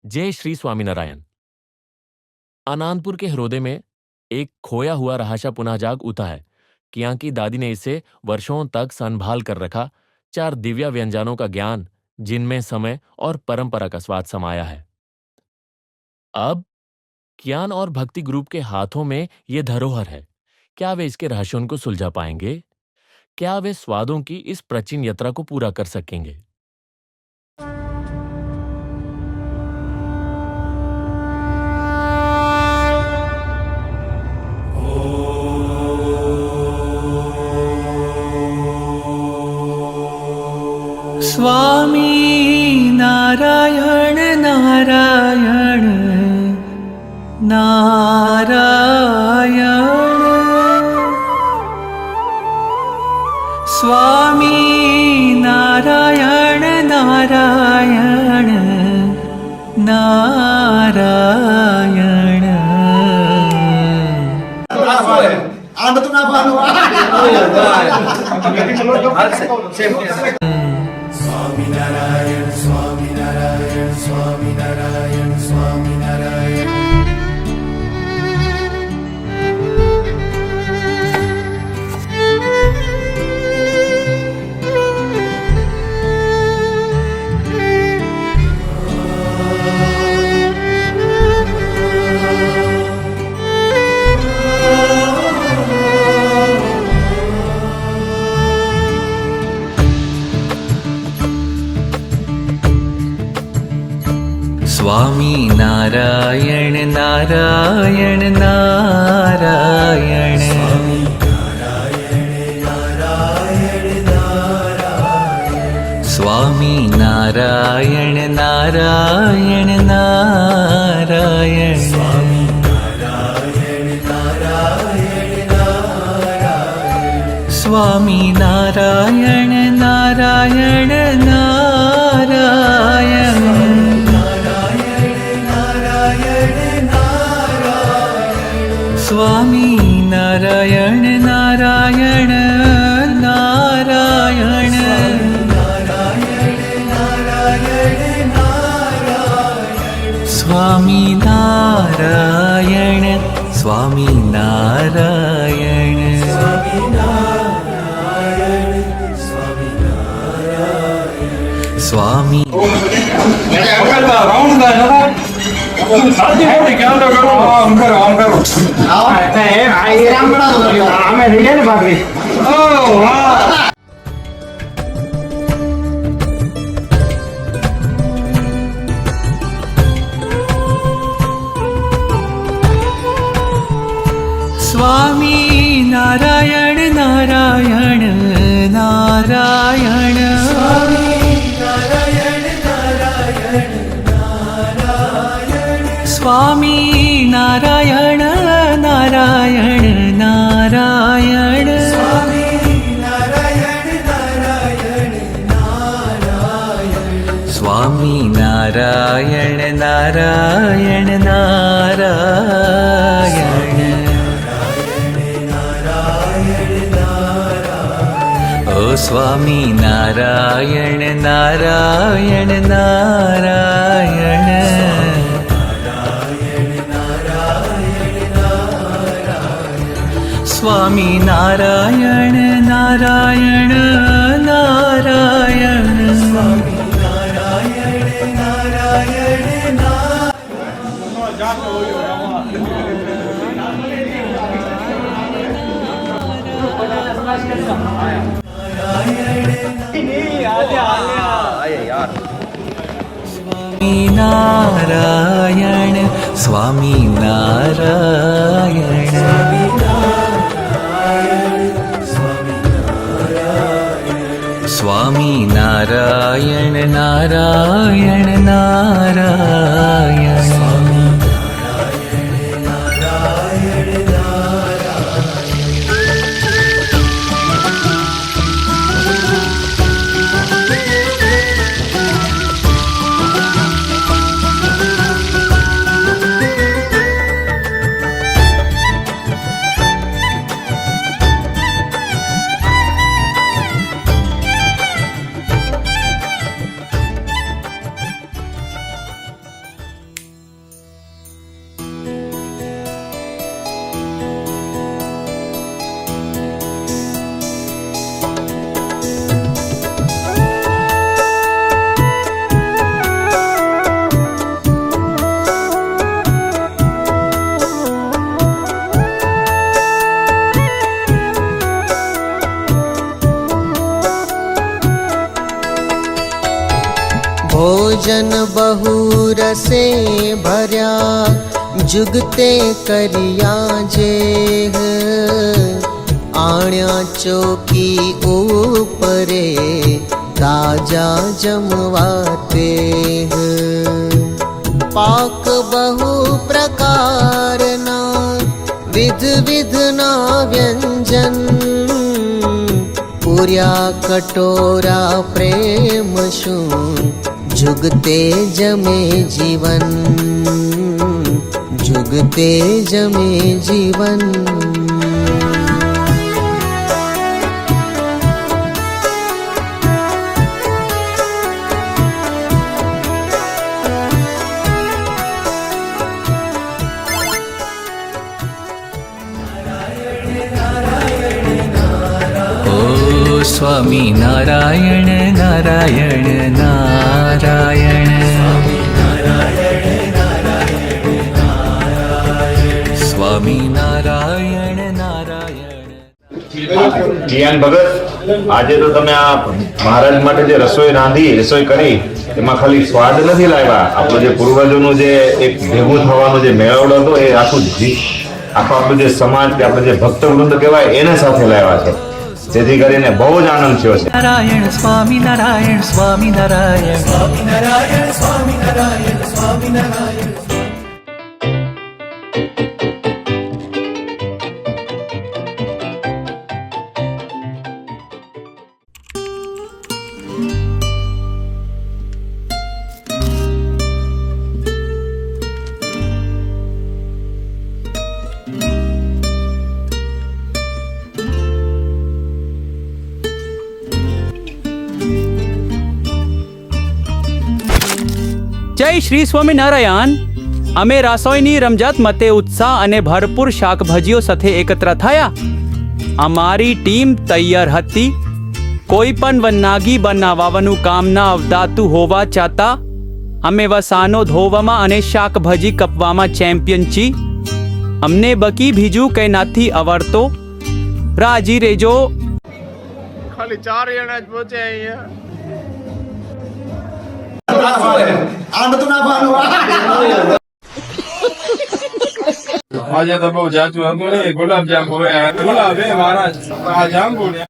जय श्री स्वामीनारायण। आनंदपुर के हृदय में एक खोया हुआ रहाशा पुनः जाग उठा है। कियां की दादी ने इसे वर्षों तक संभाल कर रखा। 4 दिव्य व्यंजनों का ज्ञान, जिनमें समय और परंपरा का स्वाद समाया है। अब ज्ञान और भक्ति ग्रुप के हाथों में ये धरोहर है। क्या वे इसके रहस्यों को सुलझा पाएंगे? क्या वे स्वादों की इस प्राचीन यात्रा को पूरा कर सकेंगे? स्वामी नारायण नारायण नारायण। स्वामी नारायण नारायण नारायण। स्वामीनारायण स्वामीनारायण स्वामीनारायण स्वामीनारायण। स्वामी नारायण नारायण नारायण। स्वामी नारायण नारायण नारायण। स्वामी नारायण नारायण नारायण। स्वामी नारायण नारायण नारायण। स्वामी नारायण स्वामी नारायण। स्वामी स्वामी नारायण नारायण नारायण। स्वामी नारायण नारायण नारायण। स्वामी नारायण नारायण नारायण। ओ स्वामी नारायण नारायण नारायण। स्वामी नारायण नारायण नारायण। स्वामी नारायण स्वामी नारायण। स्वामी नारायण नारायण नारायण। भोजन बहु रसे भर्या जुगते करिया जेह आण्या चौकी ऊपरे ताजा जमवाते पाक बहु प्रकारना विध विधना व्यंजन पूर्या कटोरा प्रेम शू जुगते जमे जीवन जुगते जमे जीवन स्वामी नारायण नारायण नारायण स्वामी नारायण नारायण કિયાન ભગત, આજે તો તમે આ મહારાજ માટે જે રસોઈ કરી એમાં ખાલી સ્વાદ નથી લાવ્યા, આપણું જે પૂર્વજોનું જે એક ભેગું થવાનો જે મેળવડો હતો એ આખું આપણું જે સમાજ કે આપણે જે ભક્ત વૃંદ કહેવાય એને સાથે લાવ્યા છે, જેથી કરીને બહુ જ આનંદ થયો છે. નારાયણ સ્વામી નારાયણ સ્વામી નારાયણ સ્વામી નારાયણ સ્વામી નારાયણ સ્વામી નારાયણ. જય શ્રી સ્વામિનારાયણ. અમે રસોઈની રમઝટ મતે ઉત્સાહ અને ભરપૂર શાકભાજીઓ સાથે એકત્ર થયા. અમારી ટીમ તૈયાર હતી. કોઈ પણ વનાગી બનાવવાનું કામ ના આવડાતું હોવા છતાં અમે વસાનો ધોવામાં અને શાકભાજી કપવામાં ચેમ્પિયન છીએ. અમને બકી બીજું કંઈ નથી આવડતો. રાજી રેજો. ખાલી 4 જણા જ પહોંચે અહીંયા. આજે તો બહુ જાજુ હતું ને, ગુલાબ જાંબુ ગુલાબ મહારાજ આ જાંબુ ને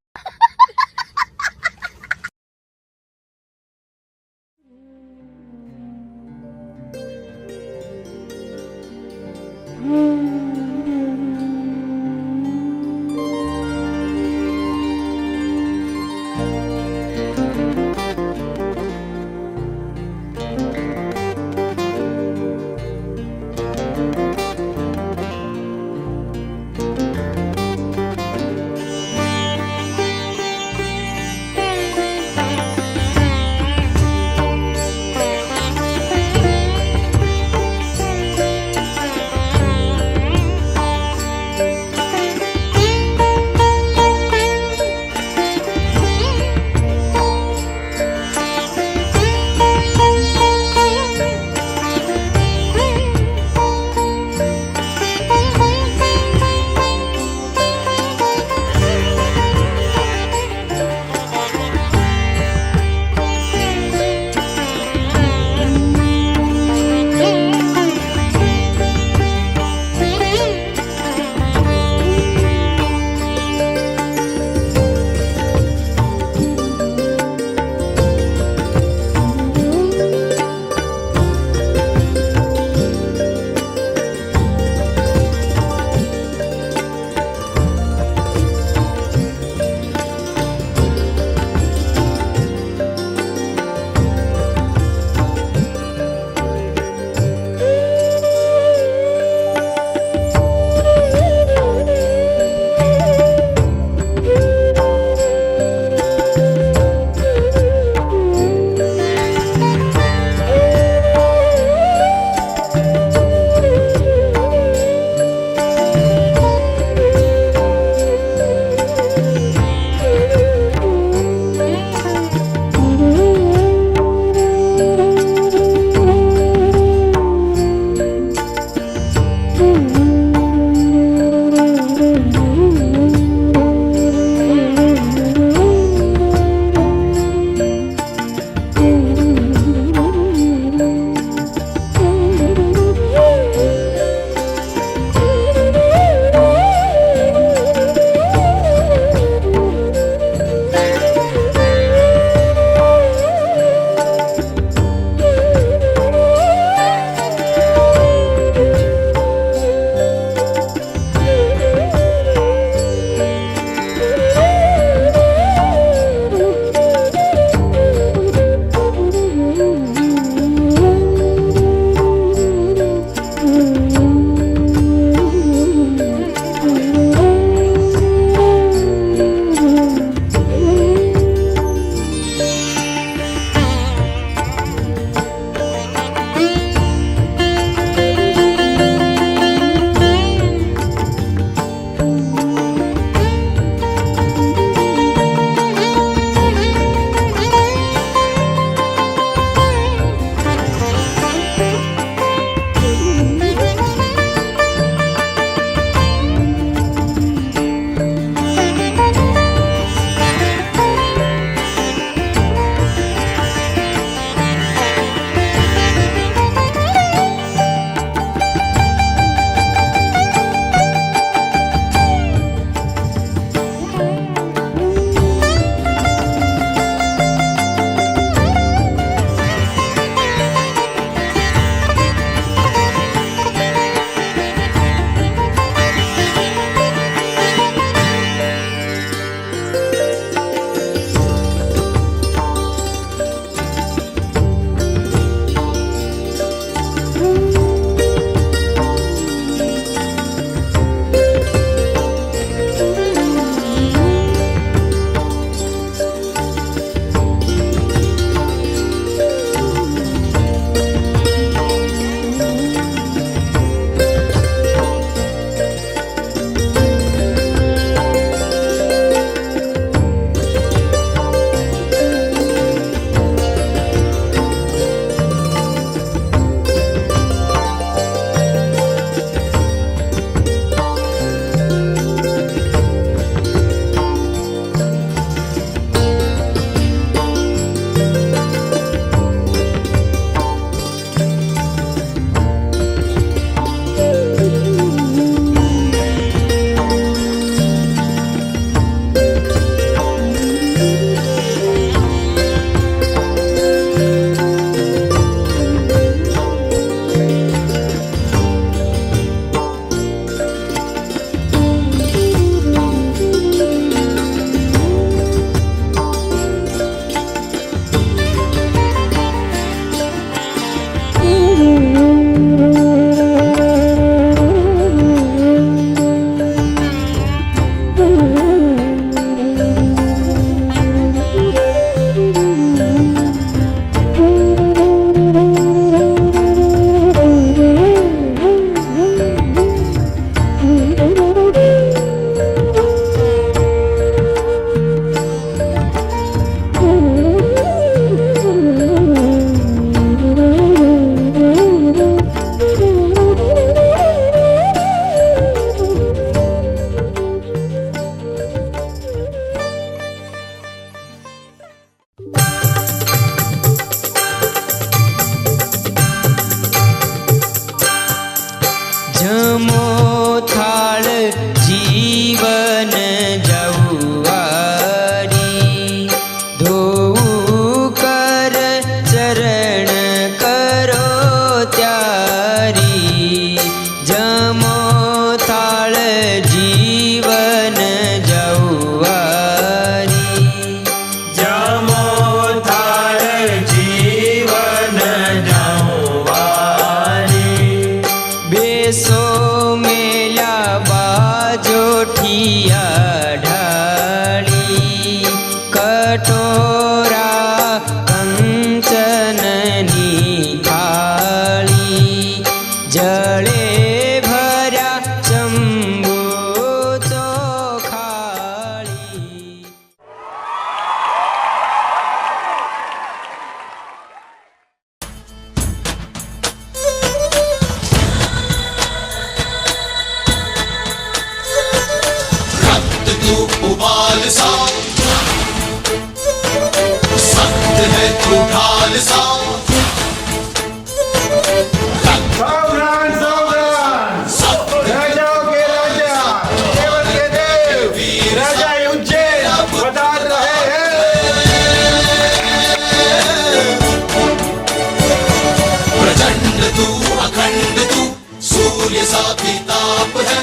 સાવધાન સાવધાન રાજાઓ કે રાજા દેવ કે દેવ રાજા ઉજ્જૈન પધાર રહે प्रचंड तू अखंड तू सूर्य सा ताप है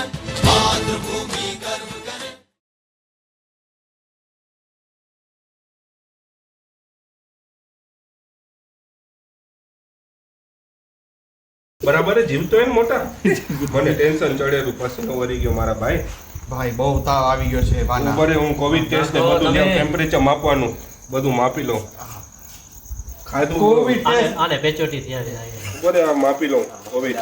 मातृभूमि गर्व करे। બરાબર જીવતો હે ને મોટા મને ટેન્શન ચડેલું પસીનો વરી ગયો મારા ભાઈ ભાઈ બહુ તાવ આવી ગયો છે બાના ઉપર હું કોવિડ ટેસ્ટ ને બધું જ્યાં ટેમ્પરેચર માપવાનું બધું માપી લઉં ખાધું કોવિડ આને પેચોટી ત્યારે ઉપર આ માપી લઉં કોવિડ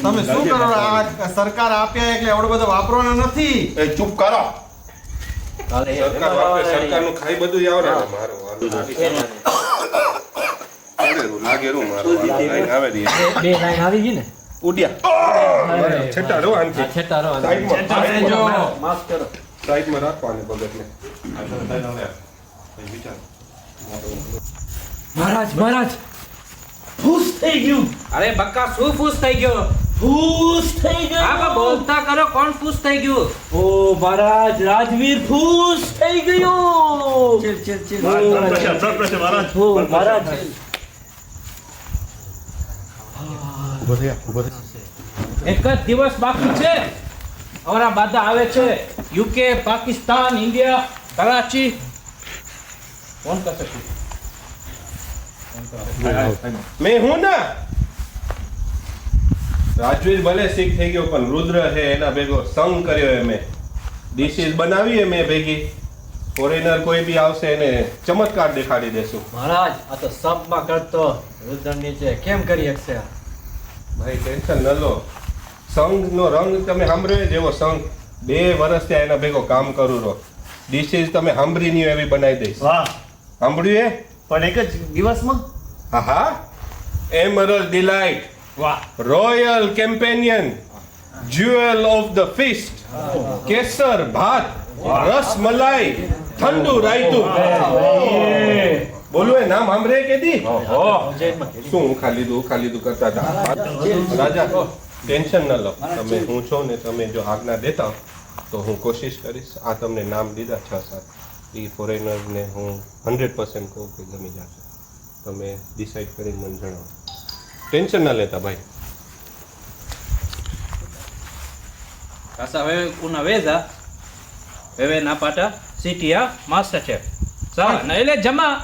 તમે શું કરો આ સરકાર આપ્યા એટલે એવડો બધો વાપરવાનો નથી એ ચૂપ કરો સરકાર વાપરે સરકારનું ખાઈ બધું જ આવડે મારું લાગેલું મારું લાઈન આવે દી બે લાઈન આવી ગઈ ને ઉડ્યા છેટા રહો આનથી છેટા રહો સાઈડમાં રાખવાની પગથને મહારાજ ફૂસ થઈ ગયું. અરે બક્કા શું ફૂસ થઈ ગયો? ફૂસ થઈ ગયું. હા બોલતા કરો, કોણ ફૂસ થઈ ગયું? ઓ મહારાજ, રાજવીર ફૂસ થઈ ગયું. ચલ મહારાજ એક જ દિવસ બાકી છે. અમારા બાદા આવે છે. UK, Pakistan, India, Karachi. કોણ કરશે? મેં હું ના રાજવીર ભલે શીખ થઈ ગયો પણ રુદ્ર હે એના ભેગો સંગ કર્યો એ મેં ડિશિસ બનાવી મેં ભેગી ફોરેનર કોઈ બી આવશે એને ચમત્કાર દેખાડી દેશું. મહારાજ, આ તો સપમાં કરતો રુદ્ર નીચે કેમ કરી શકશે? ભાઈ ટેન્શન ન લો. સંઘનો રંગ તમે સાંભળ્યો જેવો સંઘ 2 વર્ષ ત્યાં એના ભેગો કામ કરું રહો. ડિશિસ તમે સાંભળી નહીં એવી બનાવી દઈશ. વાહ, સાંભળ્યું એ? પણ એક જ દિવસમાં? હા, એમરલ્ડ ડિલાઇટ, વાહ, રોયલ કેમ્પેનિયન, જ્યુએલ ઓફ ધ ફીસ્ટ, કેસર ભાત, રસ મલાઈ, ઠંડુ રાયતું. બોલું એ નામ સાંભળે કે દી? શું ઉખા લીધું કરતા હતા રાજા. ટેન્શન ન લો તમે. હું છો ને, તમે જો આજ્ઞા દેતા તો હું કોશિશ કરીશ. આ તમને નામ દીધા 6-7 એ ફોરેનરને હું 100% કહું કે ગમી જશે. તમે ડિસાઈડ કરીને મને જણાવો. ટેન્શન ના લેતા ભાઈ. Sasa wewe unaweza, wewe napata siti ya master chef, sawa? Na ile jamaa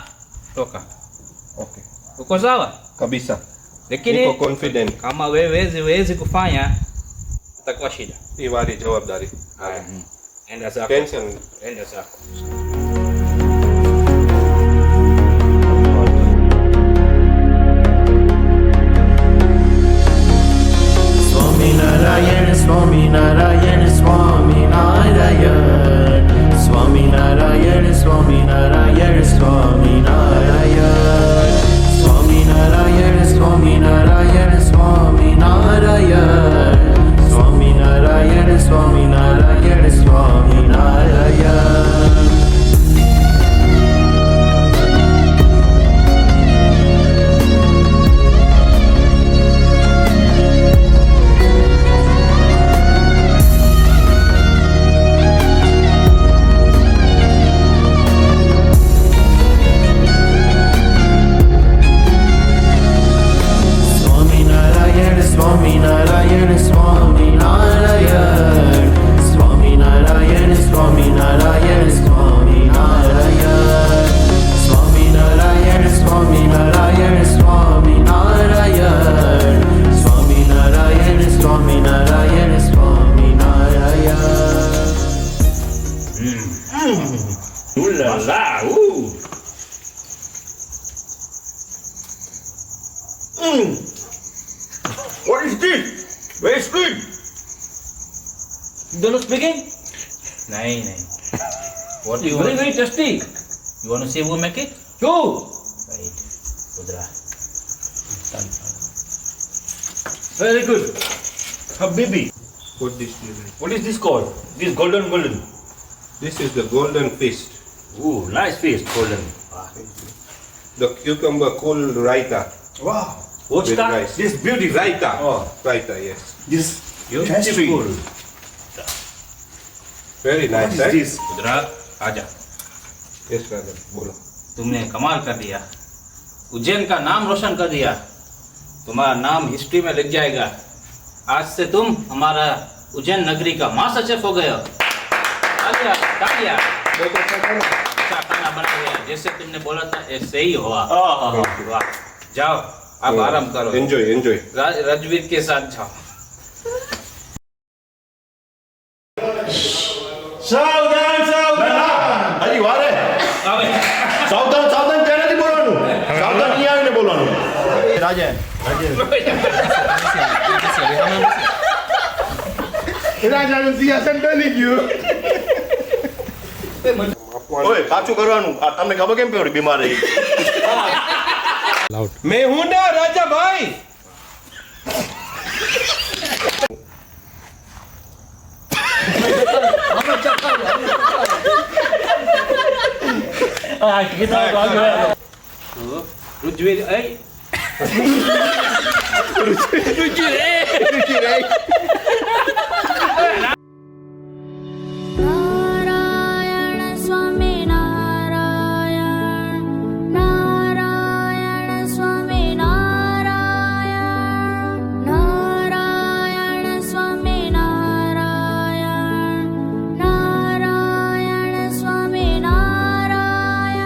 toka, okay, uko sawa? kabisa. Lakini Niko confident. kama wewe huwezi kufanya itakuwa shida. એ વારી જવાબદારી. Haya, enda zako, tension enda zako. Swaminarayan Swaminarayan Swaminarayan Swaminarayan Swaminarayan Swaminarayan Swaminarayan Swaminarayan Swaminarayan Swaminarayan Swaminarayan Swaminarayan. Swaminarayan Swaminarayan Swaminarayan Swaminarayan Swaminarayan Swaminarayan Swaminarayan Swaminarayan Swaminarayan Swaminarayan Swaminarayan. What is this? Very sweet. Don't speaking? Nahi. What you very very tasty. You want to see who make it? You. Right, Rudra. Very good. Habibi, What this is? what is this called? This golden. This is the golden fist. Ooh, nice fish, golden. Ah. The cucumber cool raita. Wow. With Vodka. rice. This is beautiful. Raita. Oh, Raita, yes. this Beautiful. Very nice, What is right? this? Gujarat आजा Yes, Raja. बोलो. तुमने कमाल कर दिया उज्जैन का नाम रोशन कर दिया तुम्हारा नाम हिस्ट्री में लिख जाएगा आज से तुम हमारा उज्जैन नगरी का मास्टर शेफ हो गए हो तालियां तालियां अच्छा खाना बना गया जैसे तुमने बोला था ऐसे ही हुआ वाह जाओ आप आराम करो Enjoy, enjoy. रजवीर के साथ जाओ સાવધાન સાવધાન. હજી વારે હવે સાવધાન સાવધાન ત્યાં નથી બોલવાનું સાવધાન અહીંયા આવીને બોલવાનું રાજે રાજાનું સિંહાસન ટળી ગયું. ઓય પાછું કરવાનું આ તમને ખબર કેમ પડી બીમાર રહી मैं हूं ना राजा भाई. રુજવીર એ Narayan Swami Narayan Narayan Swami Narayan Narayan Swami Narayan Narayan Swami Narayan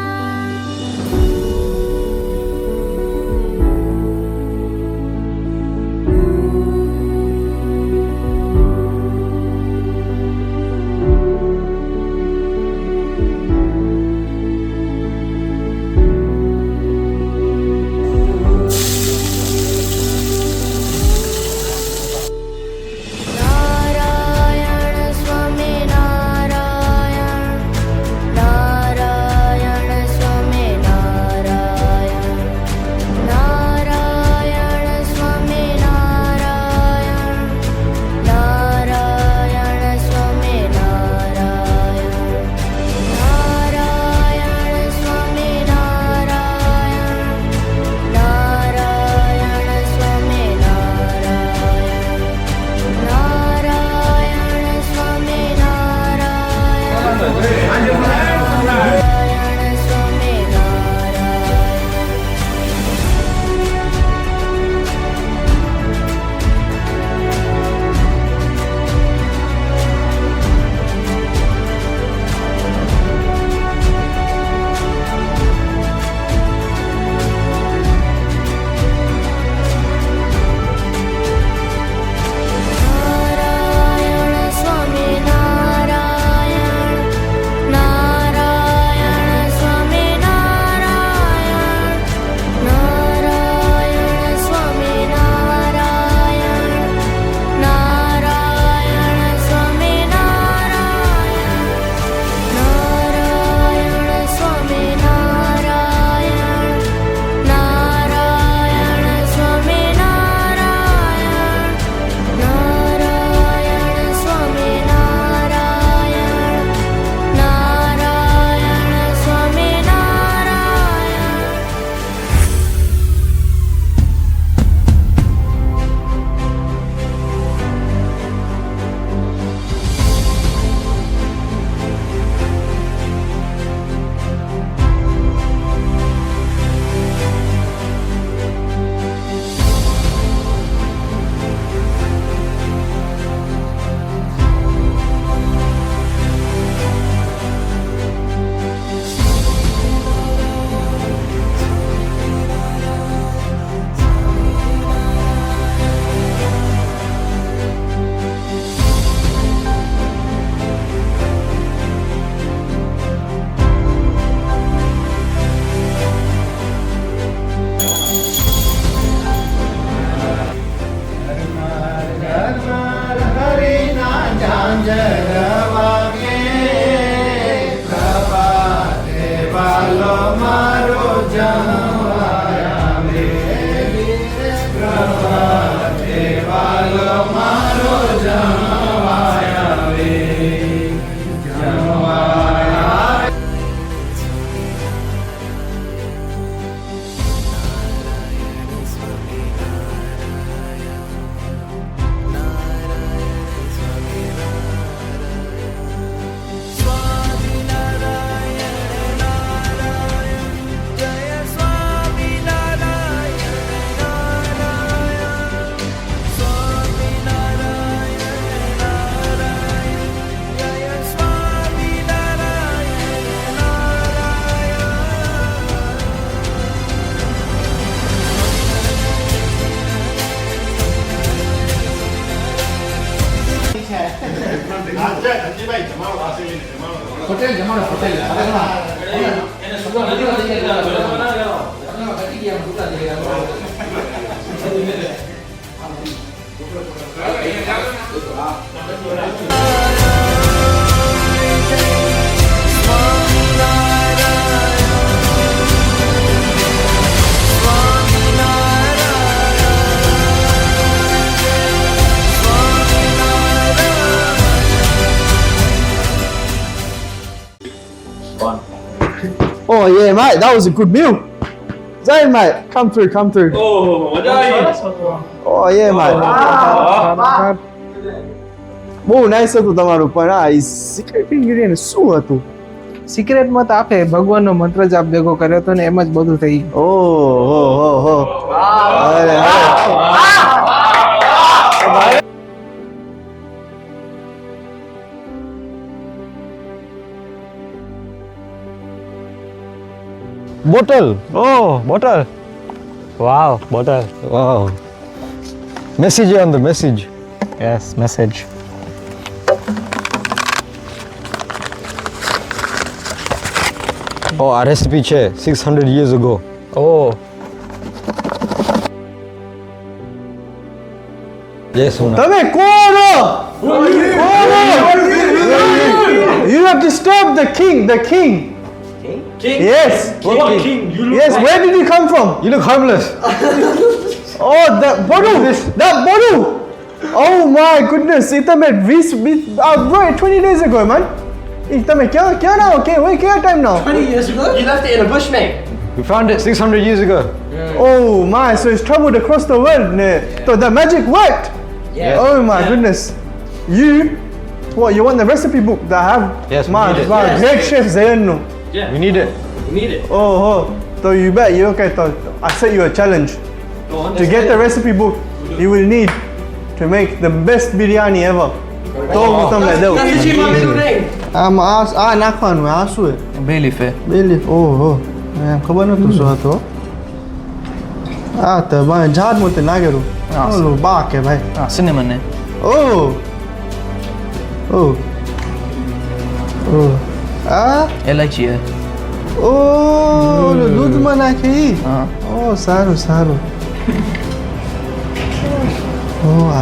Oh yeah, mate, that was a good meal. Zayn, mate, come through, come through. ઓહો મજા આવી Oh yeah, mate. બહુ નાઈસ હતું તમારું પણ આ સિક્રેટ ઇન્ગ્રેડિયન્ટ શું હતું? સિક્રેટમાં તો આપે ભગવાનનો મંત્ર જાપ ભેગો કર્યો હતો ને એમ જ બધું થઈ ગયું. ઓહો. અરે Bottle. Oh, bottle. Wow, bottle. Wow. Message on the message. Yes, message. Oh, our recipe chair 600 years ago. Oh. Yes, Sona. તમે કોણ? You have disturbed the king, the king. King? Yes. What king? You look Yes, where did you come from? You look harmless. Oh, that bottle! That bottle! Oh my goodness! It made bro, 20 days ago, man. તમે ક્યાં now? Okay, wait, क्या time now? 20 years ago? You left it in a bush, mate. We found it 600 years ago. Oh my, so it's traveled across the world. So the magic worked. Yes. Oh my goodness. What, you want the recipe book that I have? Yes, we Man, need it. wow, Yes. great chef Zayn. We need it. Oh, so you bet. You okay? So I set you a challenge. To get the recipe book, you will need to make the best biryani ever. તો હું તમને દઉં. આ નાખવાનું આ શું છે? બે લીફ હે. બે લીફ. ઓહો, ખબર નતું શું હતું. આ તો ઝાડ મોતે નાગેલું. ઓલું બા કે ભાઈ. સિનેમન હે. ઓહ. આ એલાચી હે. દૂધમાં નાખી. ઓ સારું.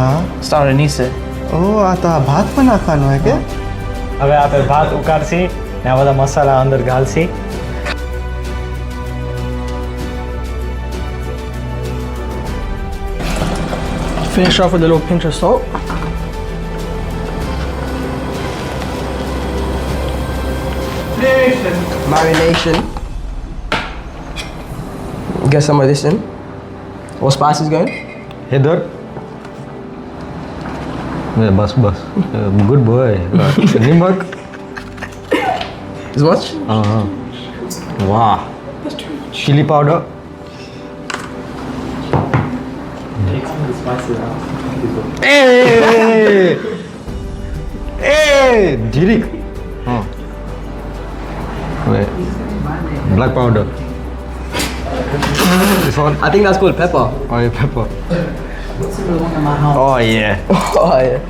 આ સ્ટાર એનીસ હે. આ તો આ ભાતમાં નાખવાનું હે કે? હવે આપણે ભાત ઉકાળશી ને આ બધા મસાલા અંદર ઘાલશી. Finish off with a little pinch of salt. Marination. Get some of this in. What spice is going? Heather. Yeah, bus. Good boy. Nimak. Is what? Wow. Chili powder. Hey, Jirik. Wait. Black powder. This one. I think that's called pepper. Oh, yeah, pepper. Oh, yeah. Oh yeah.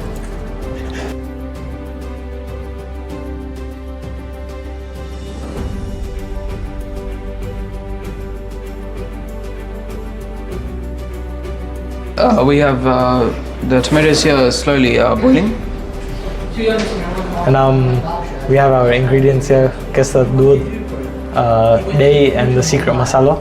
We have the tomatoes here slowly boiling. And we have our ingredients here: kesar, doodh, dahi, and the secret masala.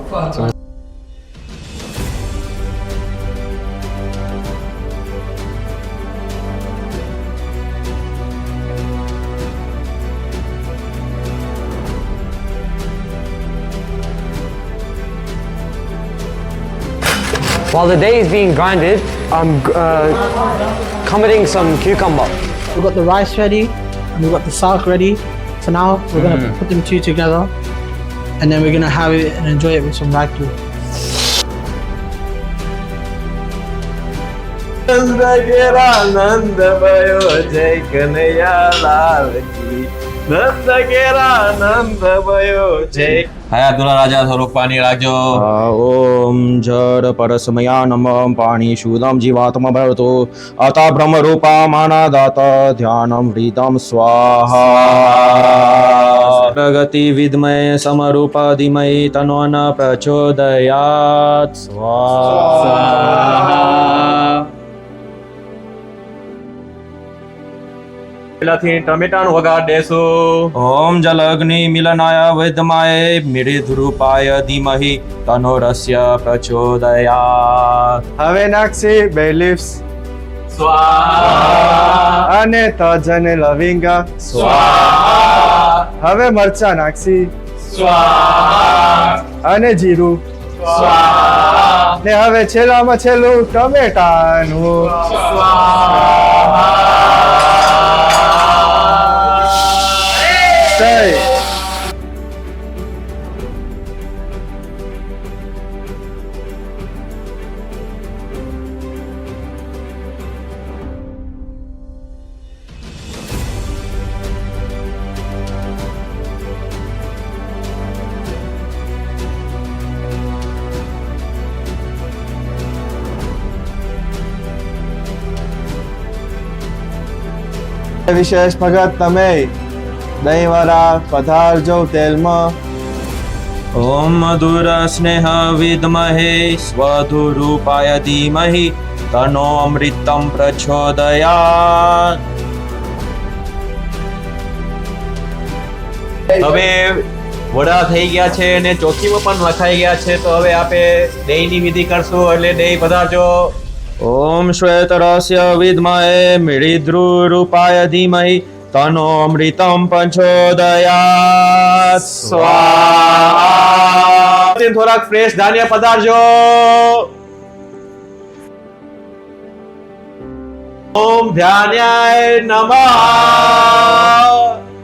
So while the dahi is being grinded, I'm committing some cucumber. We've got the rice ready and we've got the sark ready. So now we're gonna put them two together and then we're gonna have it and enjoy it with some ragu. Nand કેરા નંદ ભયો જય હયા દુલા રાજા થોડુંક પાણી રાખજો. ઓમ જડ પરસમયા નમઃ પાણી શુદમ જીવાત્મ ભરતો અત બ્રહ્મ રૂપા માના દાત ધ્યાનમ હૃદમ સ્વાહા પ્રગતિ વિદ્મય સમરૂપ ધીમય તનો ન પ્રચોદયાત સ્વાહા. પેલાથી ટમેટાનું વઘાર દેશું. ઓમ જલ અગ્નિ મિલનાય વિદ્મય મૃદુરૂપાય ધીમહિ તનો રસ્ય પ્રચોદયાત. હવે નાખશી બે લીવ્સ સ્વાહા અને તજ અને લવિંગ સ્વાહા. હવે મરચા નાખશી સ્વાહા અને જીરું સ્વાહા. ને હવે છેલ્લામાં છેલ્લું ટમેટાનું સ્વાહા. જય. વિશેષ ભગત તમે દહીં વાળા પધારજો તેલમાં. ઓમ મધુર સ્નેહ વિદ્મહે સ્વધુરૂપાય ધીમહિ તનો અમૃતમ પ્રચોદયાત. હવે વડા થઈ ગયા છે અને ચોકીમાં પણ નખાઈ ગયા છે, તો હવે આપણે દહીંની વિધિ કરશું, એટલે દહીં પધારજો. ઓમ શ્વેતરસ્ય વિદ્મહે મૃદુરૂપાય ધીમહિ તનો અમૃતમ પ્રચોદયાત સ્વાહા. થોડાક ફ્રેશ ધાન્ય પધારજો. ઓમ ધ્યાનાય નમઃ.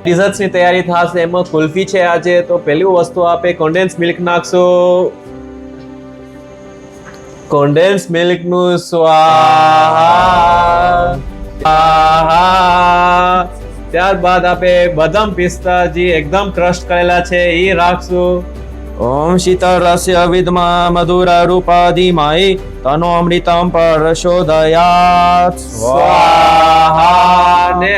ડિઝર્ટ્સ ની તૈયારી થશે. એમાં કુલ્ફી છે આજે, તો પહેલી વસ્તુ આપે કોન્ડેન્સ મિલ્ક નાખશું. કોન્ડેન્સ મિલ્ક નું સ્વાહા. ત્યારબાદ આપણે બદામ પિસ્તા જે એકદમ ક્રશ કરેલા છે એ રાખશું. ઓમ શીતળ રસ્ય વિદ્મા મધુર રૂપા ધીમહિ તનો અમૃતમ પ્રચોદયાત સ્વાહા. ને